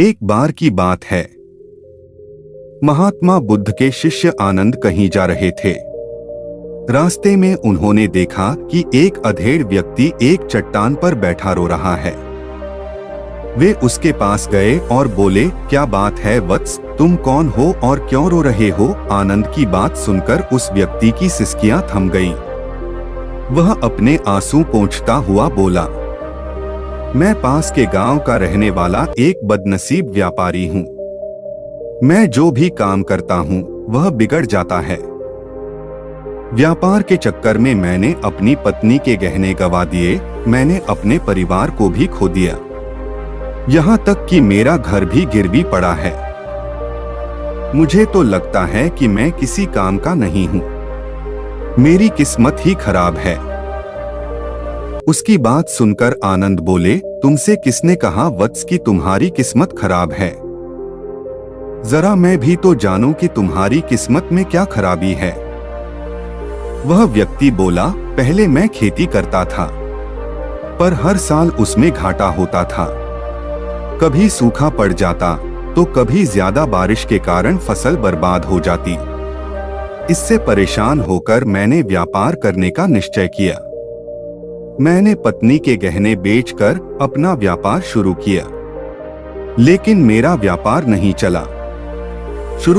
एक बार की बात है, महात्मा बुद्ध के शिष्य आनंद कहीं जा रहे थे। रास्ते में उन्होंने देखा कि एक अधेड़ व्यक्ति एक चट्टान पर बैठा रो रहा है। वे उसके पास गए और बोले, क्या बात है वत्स, तुम कौन हो और क्यों रो रहे हो? आनंद की बात सुनकर उस व्यक्ति की सिसकियां थम गईं। वह अपने आंसू पोंछता हुआ बोला, मैं पास के गांव का रहने वाला एक बदनसीब व्यापारी हूँ। मैं जो भी काम करता हूँ वह बिगड़ जाता है। व्यापार के चक्कर में मैंने अपनी पत्नी के गहने गंवा दिए, मैंने अपने परिवार को भी खो दिया, यहाँ तक कि मेरा घर भी गिरवी पड़ा है। मुझे तो लगता है कि मैं किसी काम का नहीं हूँ, मेरी किस्मत ही खराब है। उसकी बात सुनकर आनंद बोले, तुमसे किसने कहा वत्स कि तुम्हारी किस्मत खराब है? जरा मैं भी तो जानूं कि तुम्हारी किस्मत में क्या खराबी है। वह व्यक्ति बोला, पहले मैं खेती करता था, पर हर साल उसमें घाटा होता था। कभी सूखा पड़ जाता तो कभी ज्यादा बारिश के कारण फसल बर्बाद हो जाती। इससे परेशान होकर मैंने व्यापार करने का निश्चय किया। मैंने पत्नी के गहने बेचकर अपना व्यापार शुरू किया, लेकिन मेरा व्यापार नहीं चला।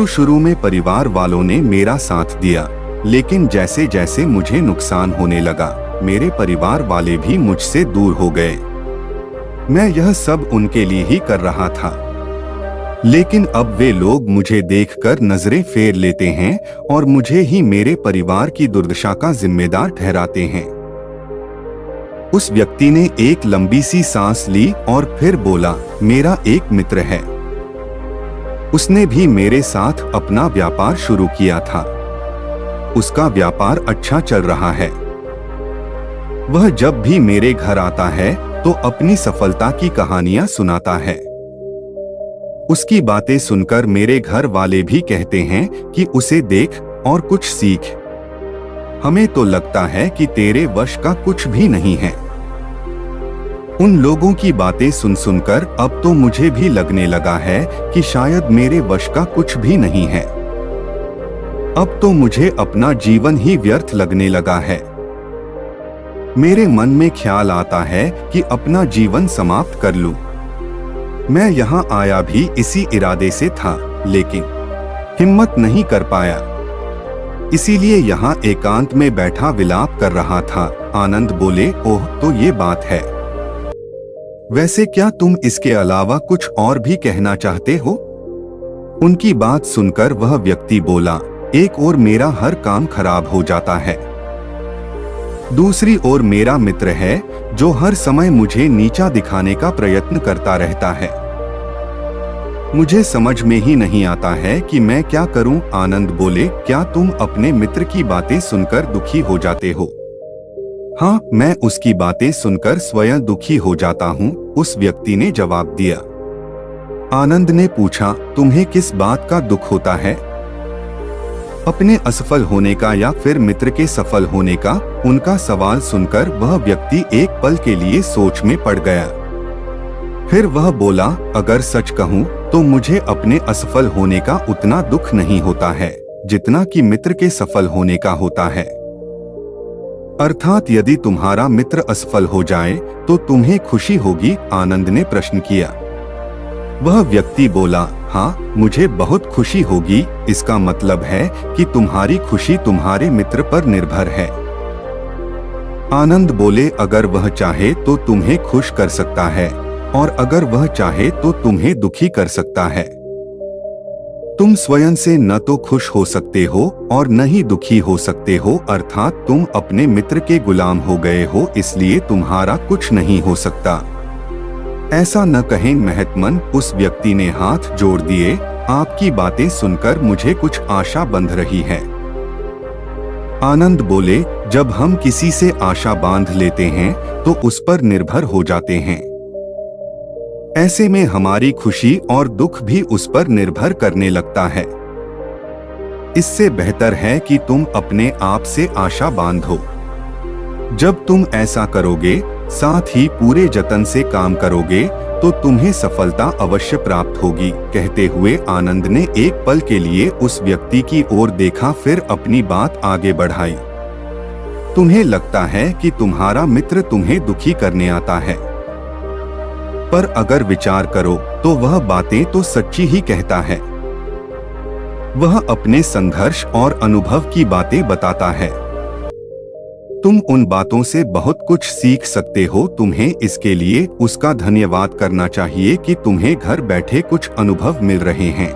शुरू में परिवार वालों ने मेरा साथ दिया, लेकिन जैसे जैसे मुझे नुकसान होने लगा, मेरे परिवार वाले भी मुझसे दूर हो गए। मैं यह सब उनके लिए ही कर रहा था, लेकिन अब वे लोग मुझे देखकर नजरें फेर लेते हैं और मुझे ही मेरे परिवार की दुर्दशा का जिम्मेदार ठहराते हैं। उस व्यक्ति ने एक लंबी सी सांस ली और फिर बोला, मेरा एक मित्र है, उसने भी मेरे साथ अपना व्यापार शुरू किया था। उसका व्यापार अच्छा चल रहा है। वह जब भी मेरे घर आता है तो अपनी सफलता की कहानियां सुनाता है। उसकी बातें सुनकर मेरे घर वाले भी कहते हैं कि उसे देख और कुछ सीख। हमें तो लगता है कि तेरे वश का कुछ भी नहीं है। उन लोगों की बातें सुन सुनकर अब तो मुझे भी लगने लगा है कि शायद मेरे वश का कुछ भी नहीं है। अब तो मुझे अपना जीवन ही व्यर्थ लगने लगा है। मेरे मन में ख्याल आता है कि अपना जीवन समाप्त कर लूं। मैं यहाँ आया भी इसी इरादे से था, लेकिन हिम्मत नहीं कर पाया, इसीलिए यहाँ एकांत में बैठा विलाप कर रहा था। आनंद बोले, ओह तो ये बात है। वैसे क्या तुम इसके अलावा कुछ और भी कहना चाहते हो? उनकी बात सुनकर वह व्यक्ति बोला, एक ओर मेरा हर काम खराब हो जाता है, दूसरी ओर मेरा मित्र है जो हर समय मुझे नीचा दिखाने का प्रयत्न करता रहता है। मुझे समझ में ही नहीं आता है कि मैं क्या करूं। आनंद बोले, क्या तुम अपने मित्र की बातें सुनकर दुखी हो जाते हो? हाँ, मैं उसकी बातें सुनकर स्वयं दुखी हो जाता हूँ, उस व्यक्ति ने जवाब दिया। आनंद ने पूछा, तुम्हें किस बात का दुख होता है? अपने असफल होने का या फिर मित्र के सफल होने का? उनका सवाल सुनकर वह व्यक्ति एक पल के लिए सोच में पड़ गया। फिर वह बोला, अगर सच कहूँ तो मुझे अपने असफल होने का उतना दुख नहीं होता है जितना कि मित्र के सफल होने का होता है। अर्थात यदि तुम्हारा मित्र असफल हो जाए तो तुम्हें खुशी होगी? आनंद ने प्रश्न किया। वह व्यक्ति बोला, हाँ, मुझे बहुत खुशी होगी। इसका मतलब है कि तुम्हारी खुशी तुम्हारे मित्र पर निर्भर है। आनंद बोले, अगर वह चाहे तो तुम्हें खुश कर सकता है और अगर वह चाहे तो तुम्हें दुखी कर सकता है। तुम स्वयं से न तो खुश हो सकते हो और न ही दुखी हो सकते हो, अर्थात तुम अपने मित्र के गुलाम हो गए हो, इसलिए तुम्हारा कुछ नहीं हो सकता। ऐसा न कहें महत्मन, उस व्यक्ति ने हाथ जोड़ दिए। आपकी बातें सुनकर मुझे कुछ आशा बंध रही है। आनंद बोले, जब हम किसी से आशा बांध लेते हैं तो उस पर निर्भर हो जाते हैं। ऐसे में हमारी खुशी और दुख भी उस पर निर्भर करने लगता है। इससे बेहतर है कि तुम अपने आप से आशा बांधो। जब तुम ऐसा करोगे, साथ ही पूरे जतन से काम करोगे, तो तुम्हें सफलता अवश्य प्राप्त होगी। कहते हुए आनंद ने एक पल के लिए उस व्यक्ति की ओर देखा, फिर अपनी बात आगे बढ़ाई। तुम्हें लगता है कि तुम्हारा मित्र तुम्हें दुखी करने आता है, पर अगर विचार करो तो वह बातें तो सच्ची ही कहता है। वह अपने संघर्ष और अनुभव की बातें बताता है। तुम उन बातों से बहुत कुछ सीख सकते हो। तुम्हें इसके लिए उसका धन्यवाद करना चाहिए कि तुम्हें घर बैठे कुछ अनुभव मिल रहे हैं।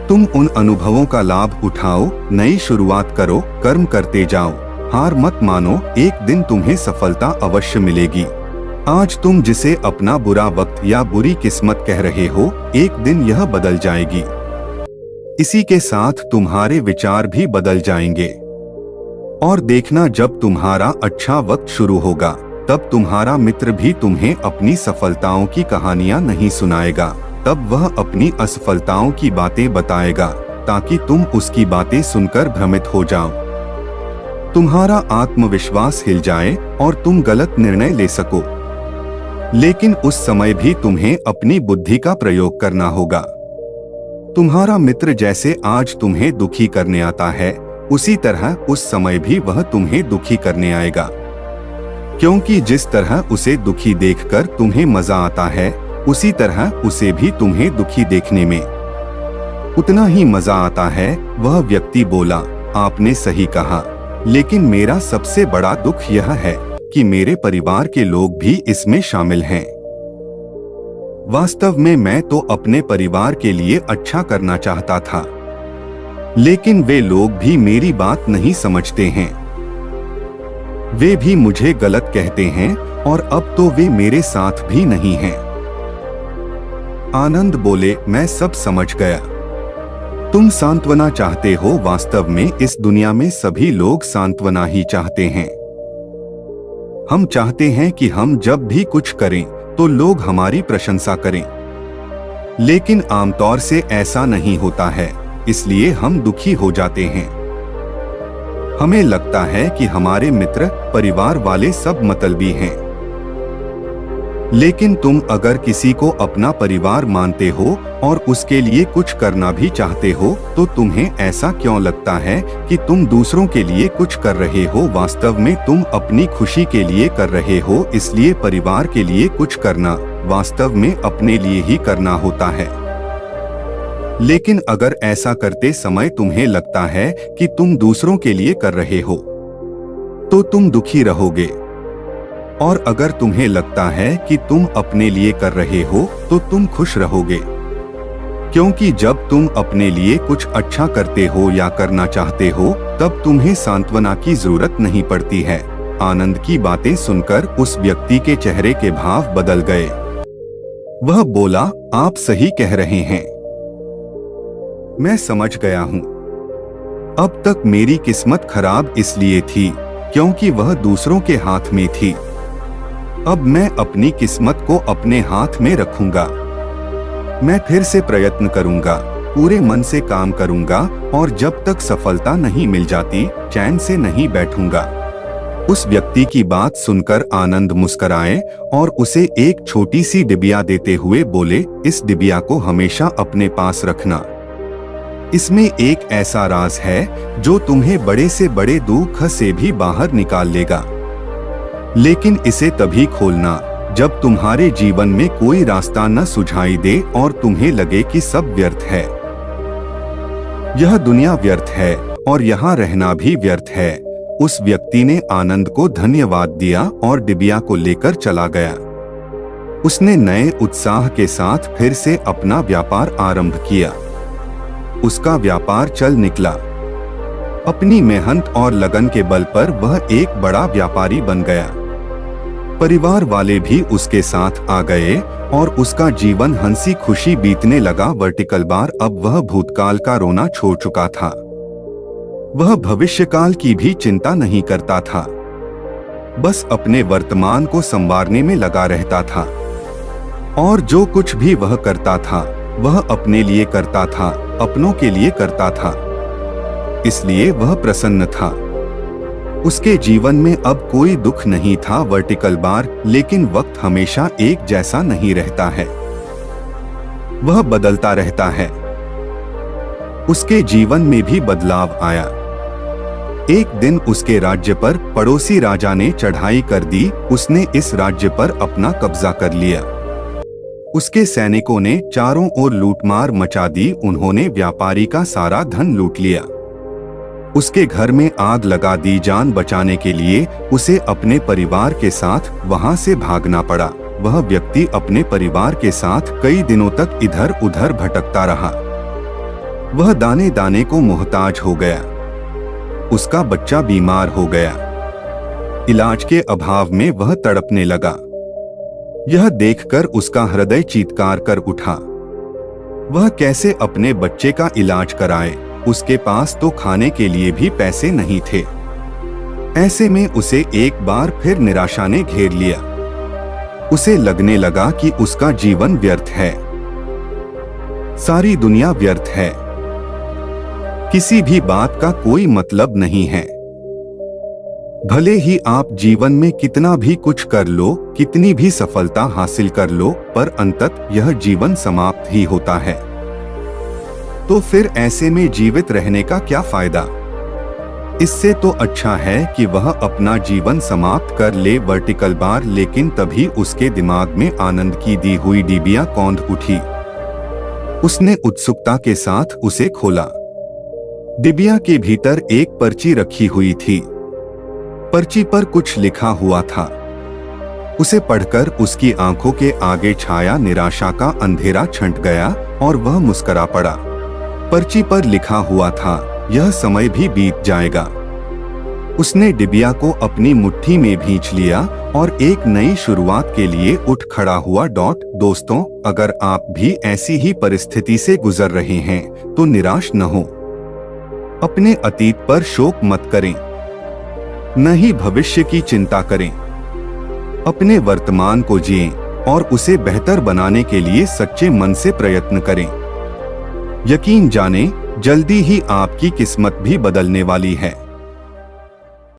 तुम उन अनुभवों का लाभ उठाओ, नई शुरुआत करो, कर्म करते जाओ, हार मत मानो, एक दिन तुम्हें सफलता अवश्य मिलेगी। आज तुम जिसे अपना बुरा वक्त या बुरी किस्मत कह रहे हो, एक दिन यह बदल जाएगी। इसी के साथ तुम्हारे विचार भी बदल जाएंगे। और देखना, जब तुम्हारा अच्छा वक्त शुरू होगा, तब तुम्हारा मित्र भी तुम्हें अपनी सफलताओं की कहानियां नहीं सुनाएगा, तब वह अपनी असफलताओं की बातें बताएगा, ताकि तुम उसकी बातें सुनकर भ्रमित हो जाओ। तुम्हारा आत्मविश्वास हिल जाए और तुम गलत निर्णय ले सको। लेकिन उस समय भी तुम्हें अपनी बुद्धि का प्रयोग करना होगा। तुम्हारा मित्र जैसे आज तुम्हें दुखी करने आता है, उसी तरह उस समय भी वह तुम्हें दुखी करने आएगा। क्योंकि जिस तरह उसे दुखी देखकर तुम्हें मजा आता है, उसी तरह उसे भी तुम्हें दुखी देखने में उतना ही मजा आता है। वह व्यक्ति बोला, आपने सही कहा, लेकिन मेरा सबसे बड़ा दुख यह है कि मेरे परिवार के लोग भी इसमें शामिल हैं। वास्तव में मैं तो अपने परिवार के लिए अच्छा करना चाहता था, लेकिन वे लोग भी मेरी बात नहीं समझते हैं। वे भी मुझे गलत कहते हैं और अब तो वे मेरे साथ भी नहीं हैं। आनंद बोले, मैं सब समझ गया। तुम सांत्वना चाहते हो। वास्तव में इस दुनिया में सभी लोग सांत्वना ही चाहते हैं। हम चाहते हैं कि हम जब भी कुछ करें तो लोग हमारी प्रशंसा करें, लेकिन आमतौर से ऐसा नहीं होता है, इसलिए हम दुखी हो जाते हैं। हमें लगता है कि हमारे मित्र, परिवार वाले सब मतलबी हैं। लेकिन तुम अगर किसी को अपना परिवार मानते हो और उसके लिए कुछ करना भी चाहते हो, तो तुम्हें ऐसा क्यों लगता है कि तुम दूसरों के लिए कुछ कर रहे हो? वास्तव में तुम अपनी खुशी के लिए कर रहे हो, इसलिए परिवार के लिए कुछ करना वास्तव में अपने लिए ही करना होता है। लेकिन अगर ऐसा करते समय तुम्हें लगता है कि तुम दूसरों के लिए कर रहे हो, तो तुम दुखी रहोगे। और अगर तुम्हें लगता है कि तुम अपने लिए कर रहे हो, तो तुम खुश रहोगे। क्योंकि जब तुम अपने लिए कुछ अच्छा करते हो या करना चाहते हो, तब तुम्हें सांत्वना की जरूरत नहीं पड़ती है। आनंद की बातें सुनकर उस व्यक्ति के चेहरे के भाव बदल गए। वह बोला, आप सही कह रहे हैं, मैं समझ गया हूँ। अब तक मेरी किस्मत खराब इसलिए थी क्योंकि वह दूसरों के हाथ में थी। अब मैं अपनी किस्मत को अपने हाथ में रखूंगा। मैं फिर से प्रयत्न करूंगा, पूरे मन से काम करूंगा, और जब तक सफलता नहीं मिल जाती, चैन से नहीं बैठूंगा। उस व्यक्ति की बात सुनकर आनंद मुस्कुराए और उसे एक छोटी सी डिबिया देते हुए बोले, इस डिबिया को हमेशा अपने पास रखना। इसमें एक ऐसा राज है जो तुम्हें बड़े से बड़े दुख से भी बाहर निकाल लेगा। लेकिन इसे तभी खोलना जब तुम्हारे जीवन में कोई रास्ता न सुझाई दे और तुम्हें लगे कि सब व्यर्थ है। यह दुनिया व्यर्थ है और यहाँ रहना भी व्यर्थ है। उस व्यक्ति ने आनंद को धन्यवाद दिया और डिबिया को लेकर चला गया। उसने नए उत्साह के साथ फिर से अपना व्यापार आरंभ किया। उसका व्यापार चल निकला। अपनी मेहनत और लगन के बल पर वह एक बड़ा व्यापारी बन गया। परिवार वाले भी उसके साथ आ गए और उसका जीवन हंसी खुशी बीतने लगा। वर्टिकल बार अब वह भूतकाल का रोना छोड़ चुका था। वह भविष्यकाल की भी चिंता नहीं करता था, बस अपने वर्तमान को संवारने में लगा रहता था। और जो कुछ भी वह करता था, वह अपने लिए करता था, अपनों के लिए करता था। इसलिए वह प्रसन्न था। उसके जीवन में अब कोई दुख नहीं था वर्टिकल बार, लेकिन वक्त हमेशा एक जैसा नहीं रहता है, वह बदलता रहता है। उसके जीवन में भी बदलाव आया। एक दिन उसके राज्य पर पड़ोसी राजा ने चढ़ाई कर दी। उसने इस राज्य पर अपना कब्जा कर लिया। उसके सैनिकों ने चारों ओर लूटमार मचा दी। उन्होंने व्यापारी का सारा धन लूट लिया। उसके घर में आग लगा दी। जान बचाने के लिए उसे अपने परिवार के साथ वहां से भागना पड़ा। वह व्यक्ति अपने परिवार के साथ कई दिनों तक इधर उधर भटकता रहा। वह दाने दाने को मोहताज हो गया। उसका बच्चा बीमार हो गया। इलाज के अभाव में वह तड़पने लगा। यह देखकर उसका हृदय चीत्कार कर उठा। वह कैसे अपने बच्चे का इलाज कराए? उसके पास तो खाने के लिए भी पैसे नहीं थे। ऐसे में उसे एक बार फिर निराशा ने घेर लिया। उसे लगने लगा कि उसका जीवन व्यर्थ है, सारी दुनिया व्यर्थ है, किसी भी बात का कोई मतलब नहीं है। भले ही आप जीवन में कितना भी कुछ कर लो, कितनी भी सफलता हासिल कर लो, पर अंततः यह जीवन समाप्त ही होता है। तो फिर ऐसे में जीवित रहने का क्या फायदा? इससे तो अच्छा है कि वह अपना जीवन समाप्त कर ले वर्टिकल बार। लेकिन तभी उसके दिमाग में आनंद की दी हुई डिबिया कौंध उठी। उसने उत्सुकता के साथ उसे खोला। डिबिया के भीतर एक पर्ची रखी हुई थी। पर्ची पर कुछ लिखा हुआ था। उसे पढ़कर उसकी आंखों के आगे छाया निराशा का अंधेरा छंट गया और वह मुस्कुरा पड़ा। पर्ची पर लिखा हुआ था, यह समय भी बीत जाएगा। उसने डिबिया को अपनी मुट्ठी में भींच लिया और एक नई शुरुआत के लिए उठ खड़ा हुआ। दोस्तों, अगर आप भी ऐसी ही परिस्थिति से गुजर रहे हैं तो निराश न हो। अपने अतीत पर शोक मत करें, न ही भविष्य की चिंता करें। अपने वर्तमान को जिएं और उसे बेहतर बनाने के लिए सच्चे मन से प्रयत्न करें। यकीन जानें, जल्दी ही आपकी किस्मत भी बदलने वाली है।